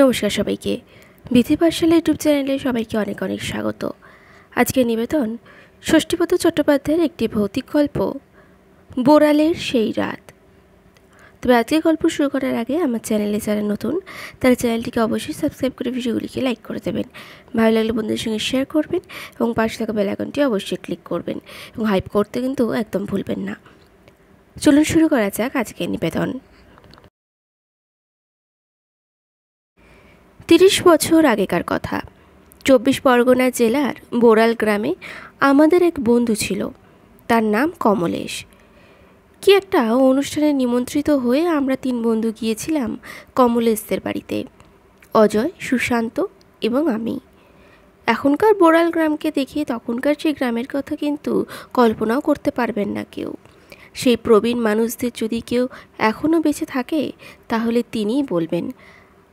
নমস্কার সবাইকে। বিথি পাঠশালা ইউটিউব চ্যানেলে সবাইকে অনেক অনেক স্বাগত। আজকে নিবেদন ষষ্ঠীপদ চট্টোপাধ্যায়ের একটি ভৌতিক গল্প, বোড়ালের সেই রাত। তবে আজকে গল্প শুরু করার আগে আমার চ্যানেলে যারা নতুন তারা চ্যানেলটিকে অবশ্যই সাবস্ক্রাইব করে ভিডিওগুলিকে লাইক করে দেবেন, ভালো লাগলে বন্ধুদের সঙ্গে শেয়ার করবেন এবং পাশে থাকা বেল আইকনটি অবশ্যই ক্লিক করবেন এবং হাইপ করতে কিন্তু একদম ভুলবেন না। চলুন শুরু করা যাক আজকের নিবেদন। 30 বছর আগেকার কথা। 24 পরগনা জেলার বোড়াল গ্রামে আমাদের এক বন্ধু ছিল, তার নাম কমলেশ। কি একটা অনুষ্ঠানে নিমন্ত্রিত হয়ে আমরা 3 বন্ধু গিয়েছিলাম কমলেশদের বাড়িতে, অজয়, সুশান্ত এবং আমি। এখনকার বোড়াল গ্রামকে দেখে তখনকার সেই গ্রামের কথা কিন্তু কল্পনাও করতে পারবেন না কেউ। সেই প্রবীণ মানুষদের যদি কেউ এখনও বেঁচে থাকে তাহলে তিনিই বলবেন।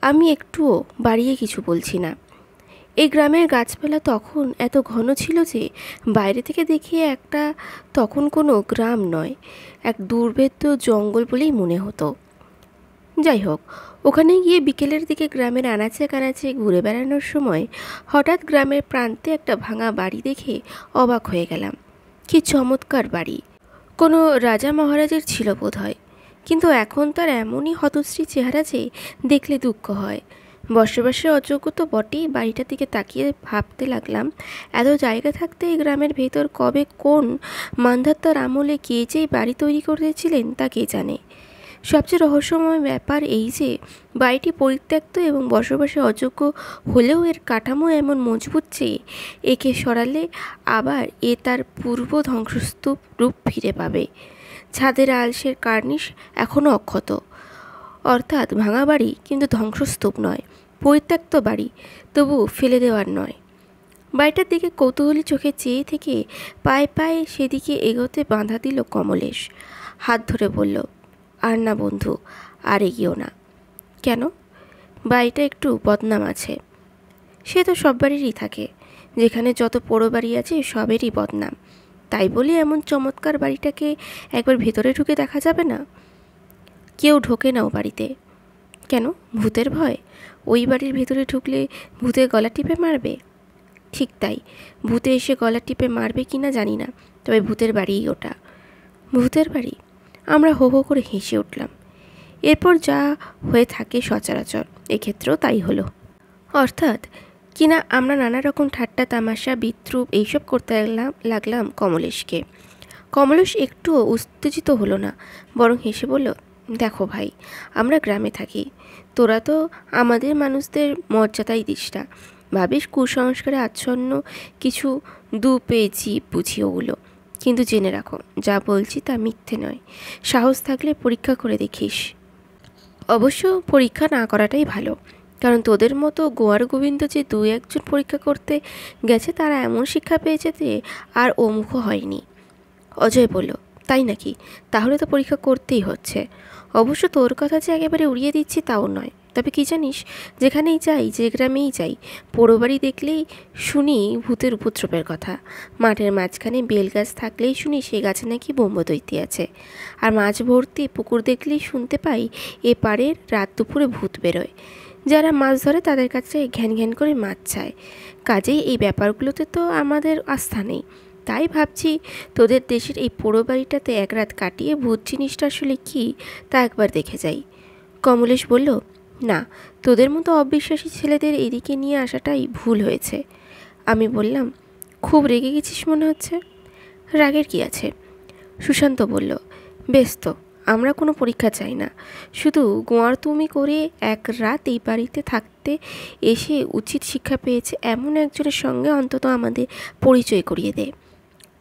আমি একটুও বাড়িয়ে কিছু বলছি না। এই গ্রামের গাছপালা তখন এত ঘন ছিল যে বাইরে থেকে দেখিয়ে একটা তখন কোনো গ্রাম নয়, এক দুর্ভেদ্য জঙ্গল বলেই মনে হতো। যাই হোক, ওখানে গিয়ে বিকেলের দিকে গ্রামের আনাচে কানাচে ঘুরে বেড়ানোর সময় হঠাৎ গ্রামের প্রান্তে একটা ভাঙা বাড়ি দেখে অবাক হয়ে গেলাম। কি চমৎকার বাড়ি! কোনো রাজা মহারাজের ছিল বোধহয়, কিন্তু এখন তার এমনই হতশ্রী চেহারা যে দেখলে দুঃখ হয়। বসবাসের অযোগ্য তো বটেই, বাড়িটার দিকে তাকিয়ে ভাবতে লাগলাম, এত জায়গা থাকতে এই গ্রামের ভেতর কবে কোন মান্ধাতার আমলে কে যে বাড়ি তৈরি করেছিলেন তা কে জানে। সবচেয়ে রহস্যময় ব্যাপার এই যে বাড়িটি পরিত্যক্ত এবং বসবাসে অযোগ্য হলেও এর কাঠামো এমন মজবুত যে একে সরালে আবার এ তার পূর্ব ধ্বংসস্তূপ রূপ ফিরে পাবে। ছাদের আলসের কার্নিশ এখনও অক্ষত, অর্থাৎ ভাঙা বাড়ি কিন্তু ধ্বংসস্তূপ নয়, পরিত্যক্ত বাড়ি তবু ফেলে দেওয়ার নয়। বাড়িটার দিকে কৌতূহলী চোখে চেয়ে থেকে পায়ে পায়ে সেদিকে এগোতে বাধা দিল কমলেশ। হাত ধরে বলল, আর না বন্ধু, আর এগিয়েও না। কেন? বাড়িটা একটু বদনাম আছে। সে তো সব বাড়িরই থাকে, যেখানে যত পোড়ো বাড়ি আছে সবেরই বদনাম। তাই বলে এমন চমৎকার বাড়িটাকে একবার ভেতরে ঢুকে দেখা যাবে না? কেউ ঢোকে না ও বাড়িতে। কেন? ভূতের ভয়? ওই বাড়ির ভেতরে ঢুকলে ভূতে গলা টিপে মারবে? ঠিক তাই, ভূতে এসে গলা টিপে মারবে কি না জানি না, তবে ভূতের বাড়িই ওটা। ভূতের বাড়ি? আমরা হো হো করে হেসে উঠলাম। এরপর যা হয়ে থাকে সচরাচর এক্ষেত্রেও তাই হলো। অর্থাৎ কিনা আমরা নানা রকম ঠাট্টা তামাশা বিদ্রূপ এইসব করতে লাগলাম কমলেশকে। কমলেশ একটুও উত্তেজিত হলো না, বরং হেসে বলল, দেখো ভাই, আমরা গ্রামে থাকি, তোরা তো আমাদের মানুষদের মর্যাদাই দিস না, ভাবিস কুসংস্কারে আচ্ছন্ন কিছু দু পেয়েছি বুঝি ওগুলো। কিন্তু জেনে রাখো, যা বলছি তা মিথ্যে নয়। সাহস থাকলে পরীক্ষা করে দেখিস। অবশ্য পরীক্ষা না করাটাই ভালো, কারণ তোদের মতো গোয়ার গোবিন্দ যে 2-1 জন পরীক্ষা করতে গেছে তারা এমন শিক্ষা পেয়েছে যে আর ওমুখ হয়নি। অজয় বলল, তাই নাকি? তাহলে তো পরীক্ষা করতেই হচ্ছে। অবশ্য তোর কথা যে একেবারে উড়িয়ে দিচ্ছি তাও নয়, তবে কি জানিস, যেখানেই যাই, যে গ্রামেই যাই, পোড়ো বাড়ি দেখলেই শুনি ভূতের উপদ্রবের কথা। মাঠের মাঝখানে বেল গাছ থাকলেই শুনি সে গাছে নাকি ব্রহ্মদৈত্যী আছে। আর মাছ ভর্তি পুকুর দেখলেই শুনতে পাই এ পাড়ের রাত দুপুরে ভূত বেরোয়। যারা মাছ ধরে তাদের কাছে ঘ্যান ঘ্যান করে মাছ চায়। কাজেই এই ব্যাপারগুলোতে তো আমাদের আস্থা নেই। তাই ভাবছি তোদের দেশের এই পোড়ো বাড়িটাতে এক রাত কাটিয়ে ভূত জিনিসটা আসলে কী তা একবার দেখে যাই। কমলেশ বলল, না, তোদের মতো অবিশ্বাসী ছেলেদের এদিকে নিয়ে আসাটাই ভুল হয়েছে। আমি বললাম, খুব রেগে গেছিস মনে হচ্ছে। রাগের কি আছে? সুশান্ত বলল, বেশ তো, আমরা কোনো পরীক্ষা চাই না, শুধু গোয়ার তুমি করে এক রাত এই বাড়িতে থাকতে এসে উচিত শিক্ষা পেয়েছে এমন একজনের সঙ্গে অন্তত আমাদের পরিচয় করিয়ে দে।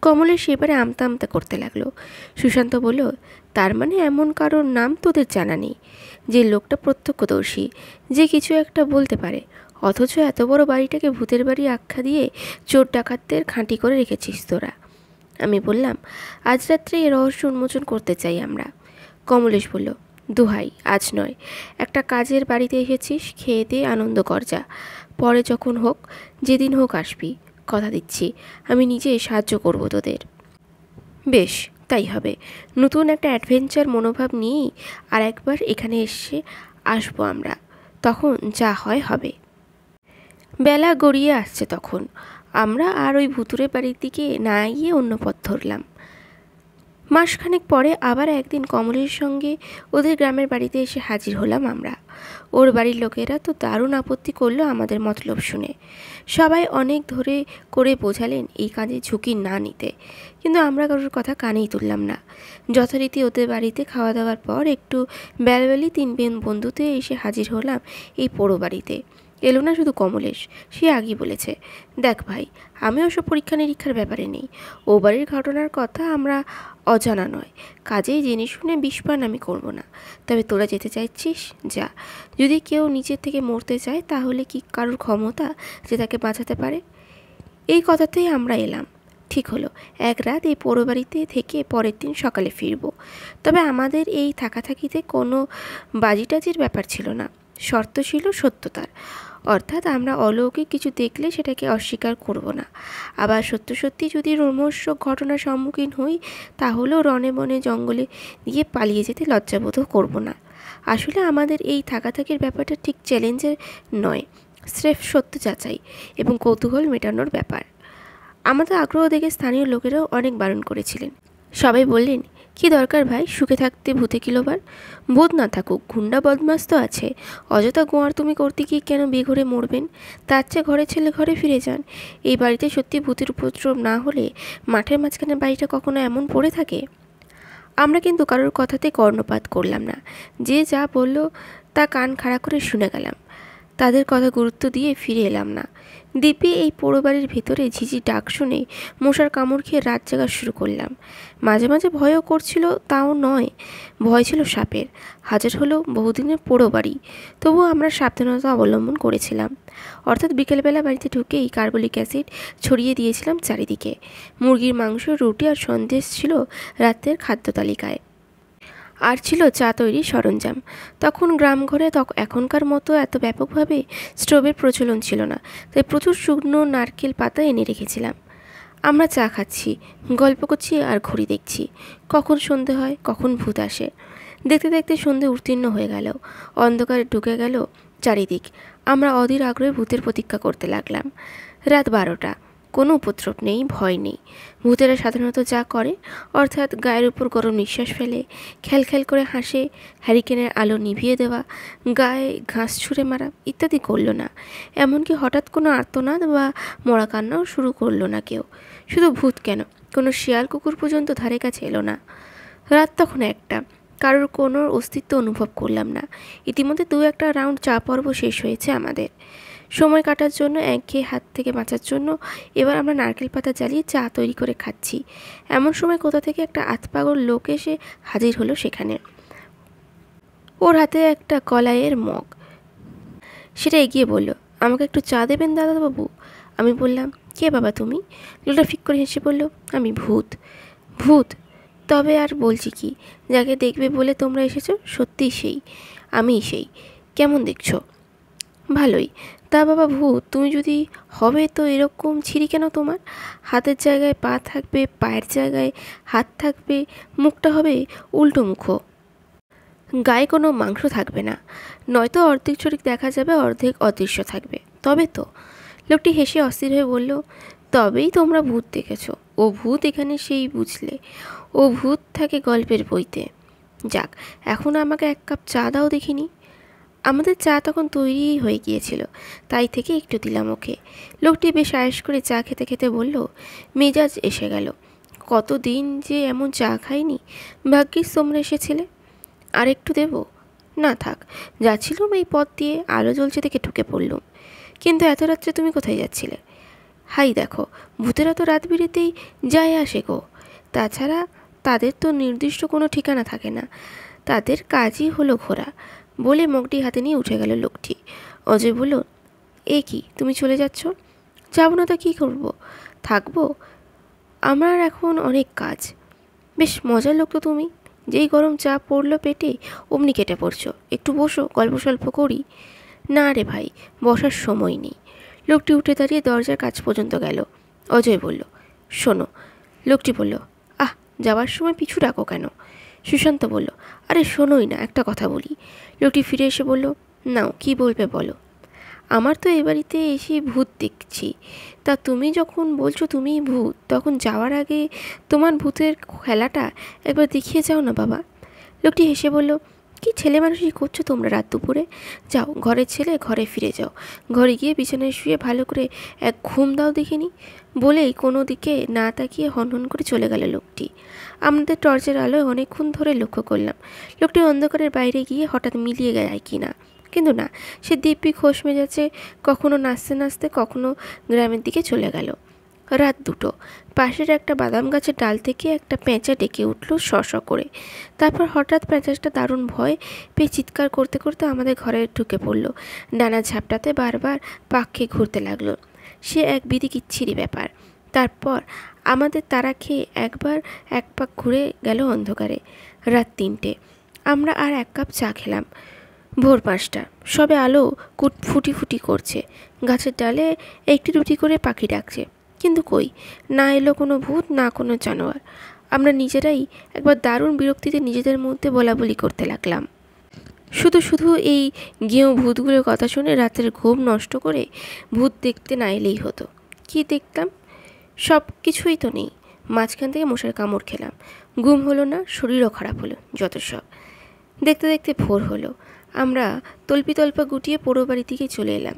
কমলেশ এবারে আমতা আমতা করতে লাগলো। সুশান্ত বলল, তার মানে এমন কারোর নাম তোদের জানা নেই, যে লোকটা প্রত্যক্ষদর্শী, যে কিছু একটা বলতে পারে, অথচ এত বড় বাড়িটাকে ভূতের বাড়ি আখ্যা দিয়ে চোর ডাকাতদের খাঁটি করে রেখেছিস তোরা? আমি বললাম, আজ রাত্রে এ রহস্য উন্মোচন করতে চাই আমরা। কমলেশ বলল, দোহাই, আজ নয়, একটা কাজের বাড়িতে এসেছিস, খেয়ে দিয়ে আনন্দ কর যা, পরে যখন হোক, যেদিন হোক আসবি, কথা দিচ্ছি আমি নিজে সাহায্য করব তোদের। বেশ, তাই হবে। নতুন একটা অ্যাডভেঞ্চার মনোভাব নিয়েই আর একবার এখানে এসে আসবো আমরা। তখন যা হয় হবে। বেলা গড়িয়ে আসছে তখন। আমরা আর ওই ভুতুরে বাড়ির দিকে না গিয়ে অন্য পথ ধরলাম। মাসখানেক পরে আবার একদিন কমলের সঙ্গে ওদের গ্রামের বাড়িতে এসে হাজির হলাম আমরা। ওর বাড়ির লোকেরা তো দারুণ আপত্তি করলো আমাদের মতলব শুনে। সবাই অনেক ধরে করে বোঝালেন এই কাজে ঝুঁকি না নিতে, কিন্তু আমরা কারোর কথা কানেই তুললাম না। যথারীতি ওদের বাড়িতে খাওয়া দাওয়ার পর একটু বেলবেলি 3 বন্ধুতে এসে হাজির হলাম এই পোড়ো বাড়িতে। এলো না শুধু কমলেশ, সে আগেই বলেছে, দেখ ভাই, আমি ওসব পরীক্ষা নিরীক্ষার ব্যাপারে নেই। ও বাড়ির ঘটনার কথা আমরা অজানা নয়, কাজেই জেনে শুনে বিষপান আমি করব না। তবে তোরা যেতে চাইছিস যা। যদি কেউ নিচের থেকে মরতে চায় তাহলে কি কারোর ক্ষমতা যে তাকে বাঁচাতে পারে? এই কথাতেই আমরা এলাম। ঠিক হলো, এক রাত এই পোড়ো বাড়িতে থেকে পরের দিন সকালে ফিরব। তবে আমাদের এই থাকাথাকিতে কোনো বাজিটাজির ব্যাপার ছিল না, শর্ত ছিল সত্যতার। অর্থাৎ আমরা অলৌকিক কিছু দেখলে সেটাকে অস্বীকার করব না। আবার সত্যি যদি রোমহর্ষক ঘটনার সম্মুখীন হই তাহলেও রনে বনে জঙ্গলে গিয়ে পালিয়ে যেতে লজ্জাবোধ করব না। আসলে আমাদের এই থাকাথাকির ব্যাপারটা ঠিক চ্যালেঞ্জের নয়, স্রেফ সত্য যাচাই এবং কৌতূহল মেটানোর ব্যাপার। আমাদের আগ্রহ দেখে স্থানীয় লোকেরাও অনেক বারণ করেছিলেন। সবাই বললেন, কি দরকার ভাই সুখে থাকতে ভূতে কিলোবার? ভূত না থাকুক, গুন্ডা বদমাস তো আছে। অযথা গোয়ার তুমি করতে গিয়ে কেন বেঘরে মরবেন? তার চেয়ে ঘরে ছেলে ঘরে ফিরে যান। এই বাড়িতে সত্যি ভূতের উপদ্রব না হলে মাঠের মাঝখানে বাড়িটা কখনো এমন পড়ে থাকে? আমরা কিন্তু কারোর কথাতে কর্ণপাত করলাম না। যে যা বলল তা কান খাড়া করে শুনে গেলাম। তাদের কথা গুরুত্ব দিয়ে ফিরে এলাম না। দ্বীপে এই পোড়ো বাড়ির ভেতরে ঝিঝি ডাক শুনে মশার কামড় খেয়ে রাত জাগা শুরু করলাম। মাঝে মাঝে ভয়ও করছিল, তাও নয়, ভয় ছিল সাপের। হাজার হলো বহুদিনের পোড়ো বাড়ি, তবুও আমরা সাবধানতা অবলম্বন করেছিলাম। অর্থাৎ বিকেলবেলা বাড়িতে ঢুকেই কার্বলিক অ্যাসিড ছড়িয়ে দিয়েছিলাম চারিদিকে। মুরগির মাংস, রুটি আর সন্দেশ ছিল রাতের খাদ্য তালিকায়। আর ছিল চা তৈরির সরঞ্জাম। তখন গ্রামঘরে এখনকার মতো এত ব্যাপকভাবে স্টোভের প্রচলন ছিল না, তাই প্রচুর শুকনো নারকেল পাতা এনে রেখেছিলাম। আমরা চা খাচ্ছি, গল্প করছি আর ঘড়ি দেখছি, কখন সন্ধে হয়, কখন ভূত আসে। দেখতে দেখতে সন্ধে উত্তীর্ণ হয়ে গেল, অন্ধকারে ঢুকে গেল চারিদিক। আমরা অধীর আগ্রহে ভূতের প্রতীক্ষা করতে লাগলাম। রাত 12টা, কোনো উপদ্রব নেই, ভয় নেই। ভূতেরা সাধারণত যা করে, অর্থাৎ গায়ের উপর গরম নিঃশ্বাস ফেলে, খ্যাল করে হাসে, হ্যারিকেনের আলো নিভিয়ে দেওয়া, গায়ে ঘাস ছুঁড়ে মারা ইত্যাদি করলো না। এমনকি হঠাৎ কোনো আর্তনাদ বা মরা কান্নাও শুরু করলো না কেউ। শুধু ভূত কেন, কোনো শিয়াল কুকুর পর্যন্ত ধারে কাছে এলো না। রাত তখন 1টা, কারোর কোনো অস্তিত্ব অনুভব করলাম না। ইতিমধ্যে 2-1টা রাউন্ড চা পর্ব শেষ হয়েছে আমাদের। সময় কাটার জন্য, একঘেয়ে হাত থেকে বাঁচার জন্য এবার আমরা নারকেল পাতা জ্বালিয়ে চা তৈরি করে খাচ্ছি। এমন সময় কোথা থেকে একটা আতপাগল লোক এসে হাজির হলো সেখানে। ওর হাতে একটা কলাইয়ের মগ। সেটা এগিয়ে বলল, আমাকে একটু চা দেবেন দাদাবাবু? আমি বললাম, কে বাবা তুমি? লোকটা ফিক করে হেসে বলল, আমি ভূত। ভূত? তবে আর বলছি কি, যাকে দেখবে বলে তোমরা এসেছো সত্যিই সেই, আমিই সেই। কেমন দেখছো? ভালোই। তা বাবা ভূত তুমি যদি হবে তো এরকম ছিরি কেন তোমার? হাতের জায়গায় পা থাকবে, পায়ের জায়গায় হাত থাকবে, মুখটা হবে উল্টো মুখো, গায়ে কোনো মাংস থাকবে না, নয়তো অর্ধেক শরীর দেখা যাবে, অর্ধেক অদৃশ্য থাকবে, তবে তো। লোকটি হেসে অস্থির হয়ে বলল, তবেই তোমরা ভূত দেখেছ। ও ভূত এখানে সেই বুঝলে, ও ভূত থাকে গল্পের বইতে। যাক, এখন আমাকে 1 কাপ চা দাও দেখিনি। আমাদের চা তখন তৈরিই হয়ে গিয়েছিল, তাই থেকে একটু দিলাম ওকে। লোকটি বেশ আয়েশ করে চা খেতে খেতে বলল, মেজাজ এসে গেল, কতদিন যে এমন চা খাইনি। ভাগ্যিস তোমরা এসেছিলে। আর একটু দেবো? না থাক, যাচ্ছিলাম এই পথ দিয়ে, আলো জ্বলছে দেখে ঢুকে পড়লুম। কিন্তু এত রাত্রে তুমি কোথায় যাচ্ছিলে? হাই দেখো, ভূতেরা তো রাত বিরেতেই যায় আসে গো। তাছাড়া তাদের তো নির্দিষ্ট কোনো ঠিকানা থাকে না, তাদের কাজই হলো ঘোরা। বলে মগটি হাতে নিয়ে উঠে গেল লোকটি। অজয় বলল, এ কি তুমি চলে যাচ্ছ? যাবো না তো কী করবো, থাকবো। আমার এখন অনেক কাজ। বেশ মজার লোক তো তুমি, যেই গরম চা পড়লো পেটে অমনি কেটে পড়ছো। একটু বসো, গল্প সল্প করি। না রে ভাই, বসার সময় নেই। লোকটি উঠে দাঁড়িয়ে দরজার কাছ পর্যন্ত গেল। অজয় বলল, শোনো। লোকটি বলল, আহ, যাওয়ার সময় পিছু ডাকো কেন? সুশান্ত বলল, আরে শোনোই না, একটা কথা বলি। লোকটি ফিরে এসে বলল, নাও কি বলবে বলো। আমার তো এ বাড়িতে এসে ভূত দেখছি, তা তুমি যখন বলছো তুমিই ভূত, তখন যাওয়ার আগে তোমার ভূতের খেলাটা একবার দেখিয়ে যাও না বাবা। লোকটি হেসে বলল, কি ছেলে মানুষই করছো তোমরা রাত দুপুরে? যাও, ঘরের ছেলে ঘরে ফিরে যাও, ঘরে গিয়ে বিছানায় শুয়ে ভালো করে এক ঘুম দাও দেখিনি। বলেই কোনো দিকে না তাকিয়ে হনহন করে চলে গেল লোকটি। আমাদের টর্চের আলোয় অনেকক্ষণ ধরে লক্ষ্য করলাম লোকটি অন্ধকারের বাইরে গিয়ে হঠাৎ মিলিয়ে যায় কি না, কিন্তু না, সে দিব্যি খোশ মেজাজে কখনো নাচতে নাচতে কখনো গ্রামের দিকে চলে গেল। রাত 2টো। পাশের একটা বাদাম গাছের ডাল থেকে একটা পেঁচা ডেকে উঠল শ শ করে। তারপর হঠাৎ পেঁচাটা দারুণ ভয় পেয়ে চিৎকার করতে করতে আমাদের ঘরে ঢুকে পড়ল। ডানা ঝাপটাতে বারবার পাক খেয়ে ঘুরতে লাগলো। সে এক বিধিকিচ্ছিরি ব্যাপার। তারপর আমাদের তাড়া খেয়ে একবার এক পাক ঘুরে গেল অন্ধকারে। রাত 3টে। আমরা আর 1 কাপ চা খেলাম। ভোর 5টা। সবে আলো ফুটি ফুটি করছে। গাছের ডালে একটি দুটি করে পাখি ডাকছে, কিন্তু কই, না এলো কোনো ভূত, না কোনো জানোয়ার। আমরা নিজেরাই একবার দারুণ বিরক্তিতে নিজেদের মধ্যে বলাবলি করতে লাগলাম। শুধু শুধু এই গেঁয়ো ভূতগুলোর কথা শুনে রাতের ঘুম নষ্ট করে ভূত দেখতে না এলেই হতো। কি দেখতাম? সব কিছুই তো নেই। মাঝখান থেকে মশার কামড় খেলাম, ঘুম হলো না, শরীরও খারাপ হলো, যত সব। দেখতে দেখতে ভোর হলো। আমরা তল্পা গুটিয়ে পোড়ো বাড়ি থেকে চলে এলাম।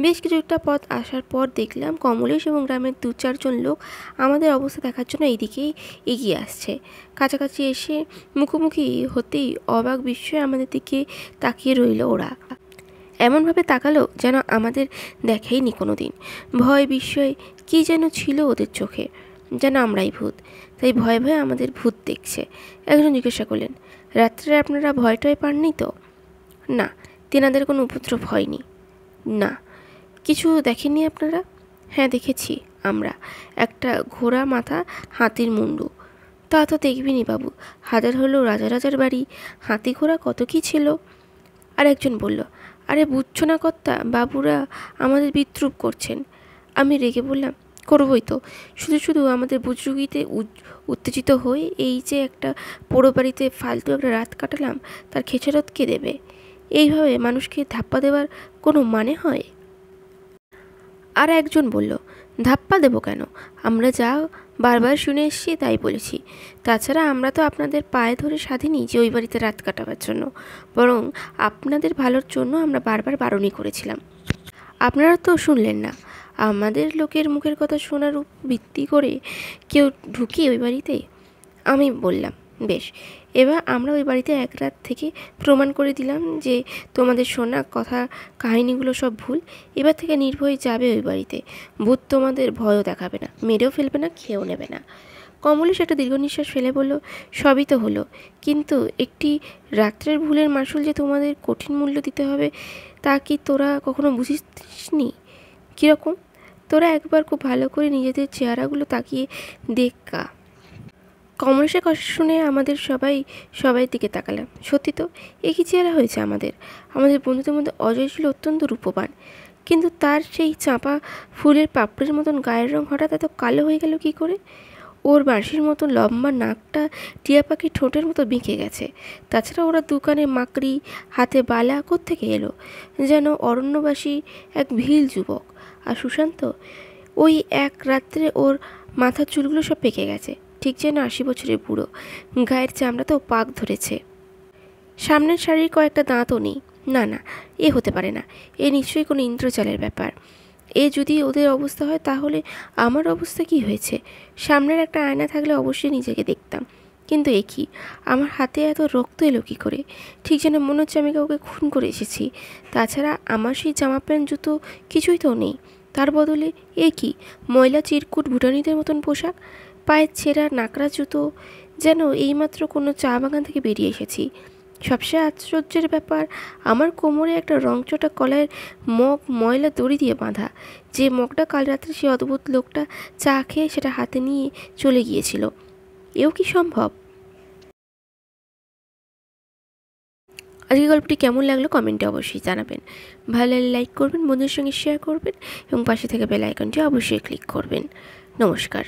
বেশ কিছুটা পথ আসার পর দেখলাম কমলেশ এবং গ্রামের 2-4 জন লোক আমাদের অবস্থা দেখার জন্য এইদিকেই এগিয়ে আসছে। কাছাকাছি এসে মুখোমুখি হতেই অবাক বিস্ময়ে আমাদের দিকে তাকিয়ে রইল ওরা। এমনভাবে তাকালো যেন আমাদের দেখেইনি কোনো দিন। ভয় বিস্ময় কী যেন ছিল ওদের চোখে, যেন আমরাই ভূত, তাই ভয়ে ভয়ে আমাদের ভূত দেখছে। একজন জিজ্ঞাসা করলেন, রাত্রে আপনারা ভয় টয় পাননি তো? না, তেনাদের কোনো উপদ্রব হয়নি। না। কিছু দেখেননি আপনারা? হ্যাঁ দেখেছি আমরা, একটা ঘোড়া মাথা, হাতির মুন্ডু। তা তো দেখবিনি বাবু, হাজার হলেও রাজা রাজার বাড়ি, হাতি ঘোড়া কত কী ছিল। আর একজন বলল, আরে বুঝছো না কর্তা, বাবুরা আমাদের বিদ্রুপ করছেন। আমি রেগে বললাম, করবই তো, শুধু শুধু আমাদের বুজরুগিতে উত্তেজিত হয়ে এই যে একটা পোড়ো বাড়িতে ফালতু একটা রাত কাটালাম, তার খেসারত কে দেবে? এইভাবে মানুষকে ধাপ্পা দেওয়ার কোনো মানে হয়? আর একজন বলল, ধাপ্পা দেবো কেন, আমরা যা বারবার শুনে এসেছি তাই বলেছি। তাছাড়া আমরা তো আপনাদের পায়ে ধরে স্বাধীনই যে ওই বাড়িতে রাত কাটাবার জন্য, বরং আপনাদের ভালোর জন্য আমরা বারবার বারণই করেছিলাম। আপনারা তো শুনলেন না। আমাদের লোকের মুখের কথা শোনার ভিত্তি করে কেউ ঢুকি ওই বাড়িতে? আমি বললাম, বেশ, এবার আমরা ওই বাড়িতে 1 রাত থেকে প্রমাণ করে দিলাম যে তোমাদের শোনা কথা কাহিনীগুলো সব ভুল। এবার থেকে নির্ভয়ে যাবে ওই বাড়িতে। ভূত তোমাদের ভয়ও দেখাবে না, মেরেও ফেলবে না, খেয়েও নেবে না। কমলেশ একটা দীর্ঘ নিঃশ্বাস ফেলে বলল, সবই তো হলো, কিন্তু একটি রাত্রের ভুলের মাসুল যে তোমাদের কঠিন মূল্য দিতে হবে, তা কি তোরা কখনো বুঝিসনি? কীরকম? তোরা একবার খুব ভালো করে নিজেদের চেহারাগুলো তাকিয়ে দেখা। কমলেশের কথা শুনে আমাদের সবাই দিকে তাকালাম। সত্যি তো, একই চেহারা হয়েছে আমাদের। আমাদের বন্ধুদের মধ্যে অজয় ছিল অত্যন্ত রূপবান, কিন্তু তার সেই চাঁপা ফুলের পাপড়ির মতন গায়ের রং হঠাৎ এত কালো হয়ে গেল কী করে? ওর বাঁশির মতো লম্বা নাকটা টিয়া পাখির ঠোঁটের মতো বেঁকে গেছে। তাছাড়া ওরা দুকানে মাকড়ি, হাতে বালা কোত্থেকে এলো? যেন অরণ্যবাসী এক ভিল যুবক। আর সুশান্ত, ওই এক রাত্রে ওর মাথার চুলগুলো সব পেকে গেছে, ঠিক যেন 80 বছরের বুড়ো। গায়ের চামড়াতেও পাক ধরেছে। সামনের শাড়ির কয়েকটা দাঁতও নেই। না না, এ হতে পারে না, এ নিশ্চয়ই কোনো ইন্দ্রজালের ব্যাপার। এ যদি ওদের অবস্থা হয়, তাহলে আমার অবস্থা কি হয়েছে? সামনের একটা আয়না থাকলে অবশ্যই নিজেকে দেখতাম, কিন্তু এ কি, আমার হাতে এত রক্ত এলো কী করে? ঠিক যেন মনে হচ্ছে আমি কাউকে খুন করে এসেছি। তাছাড়া আমার সেই জামা প্যান্ট জুতো কিছুই তো নেই। তার বদলে এ কি, ময়লা চিরকুট ভুটানিদের মতন পোশাক, পায়ের ছেঁড়া নাকড়া জুতো, যেন এইমাত্র কোনো চা বাগান থেকে বেরিয়ে এসেছি। সবচেয়ে আশ্চর্যের ব্যাপার, আমার কোমরে একটা রংচটা কলাইয়ের মগ ময়লা দড়ি দিয়ে বাঁধা, যে মগটা কাল রাত্রে সে অদ্ভুত লোকটা চা খেয়ে সেটা হাতে নিয়ে চলে গিয়েছিল। এও কি সম্ভব? আজকে গল্পটি কেমন লাগলো কমেন্টে অবশ্যই জানাবেন। ভালো লাগলে লাইক করবেন, বন্ধুদের সঙ্গে শেয়ার করবেন এবং পাশে থেকে বেল আইকনটি অবশ্যই ক্লিক করবেন। নমস্কার।